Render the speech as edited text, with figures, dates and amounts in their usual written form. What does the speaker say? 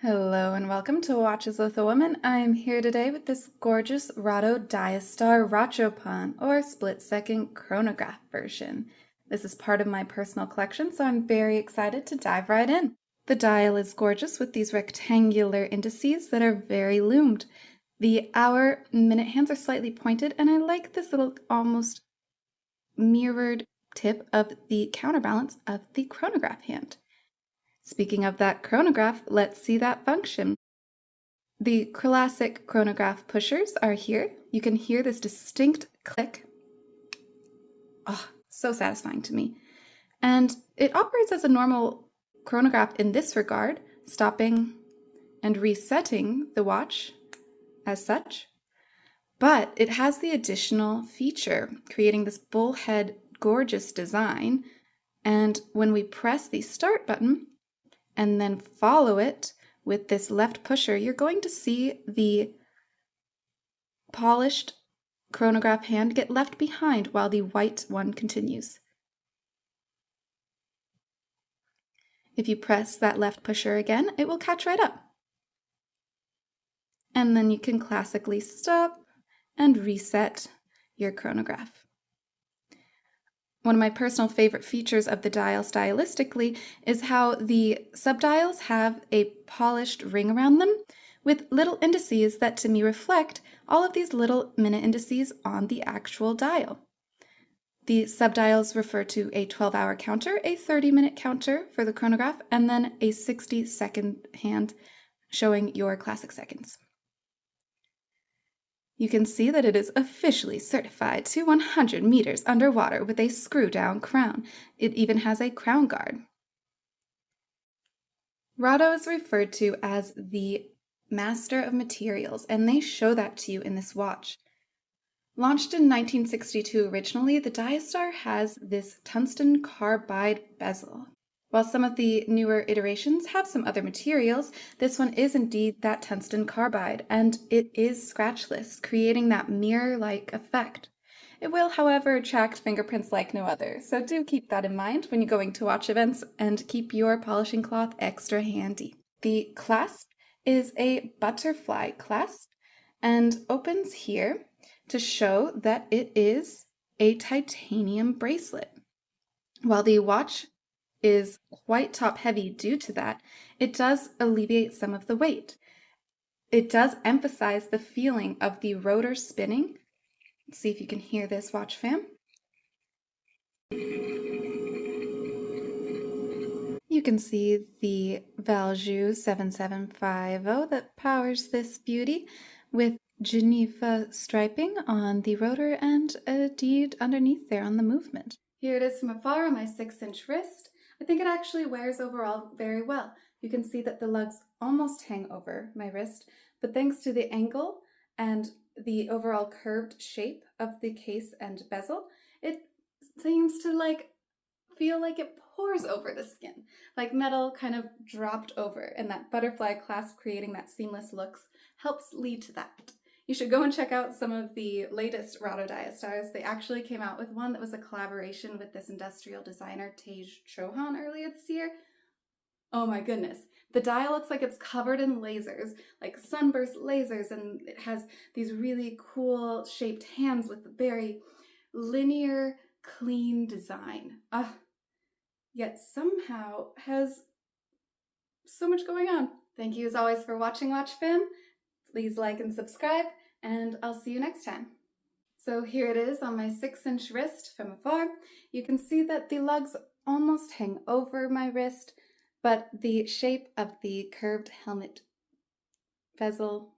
Hello and welcome to Watches with a Woman. I am here today with this gorgeous Rado Diastar Rattrapante or split-second chronograph version. This is part of my personal collection, so I'm very excited to dive right in. The dial is gorgeous with these rectangular indices that are very loomed. The hour minute hands are slightly pointed, and I like this little almost mirrored tip of the counterbalance of the chronograph hand. Speaking of that chronograph, let's see that function. The classic chronograph pushers are here. You can hear this distinct click. Oh, so satisfying to me. And it operates as a normal chronograph in this regard, stopping and resetting the watch as such. But it has the additional feature, creating this bullhead gorgeous design. And when we press the start button and then follow it with this left pusher, you're going to see the polished chronograph hand get left behind while the white one continues. If you press that left pusher again, it will catch right up. And then you can classically stop and reset your chronograph. One of my personal favorite features of the dial stylistically is how the subdials have a polished ring around them with little indices that to me reflect all of these little minute indices on the actual dial. The subdials refer to a 12-hour counter, a 30-minute counter for the chronograph, and then a 60-second hand showing your classic seconds. You can see that it is officially certified to 100 meters underwater with a screw-down crown. It even has a crown guard. Rado is referred to as the master of materials, and they show that to you in this watch. Launched in 1962 originally, the Diastar has this tungsten carbide bezel. While some of the newer iterations have some other materials, this one is indeed that tungsten carbide, and it is scratchless, creating that mirror-like effect. It will, however, attract fingerprints like no other, so do keep that in mind when you're going to watch events and keep your polishing cloth extra handy. The clasp is a butterfly clasp and opens here to show that it is a titanium bracelet. While the watch is quite top heavy due to that, it does alleviate some of the weight. It does emphasize the feeling of the rotor spinning. Let's see if you can hear this, watch fam. You can see the Valjoux 7750 that powers this beauty with Geneva striping on the rotor and a deed underneath there on the movement. Here it is from afar on my 6-inch wrist. I think it actually wears overall very well. You can see that the lugs almost hang over my wrist, but thanks to the angle and the overall curved shape of the case and bezel, it seems to feel like it pours over the skin, like metal kind of dropped over, and that butterfly clasp creating that seamless looks helps lead to that. You should go and check out some of the latest Rado Diastars. They actually came out with one that was a collaboration with this industrial designer, Tej Chauhan, earlier this year. Oh my goodness. The dial looks like it's covered in lasers, like sunburst lasers, and it has these really cool shaped hands with a very linear, clean design. Yet somehow has so much going on. Thank you as always for watching, Watch Fam. Please like and subscribe, and I'll see you next time. So here it is on my 6-inch wrist from afar. You can see that the lugs almost hang over my wrist, but the shape of the curved helmet bezel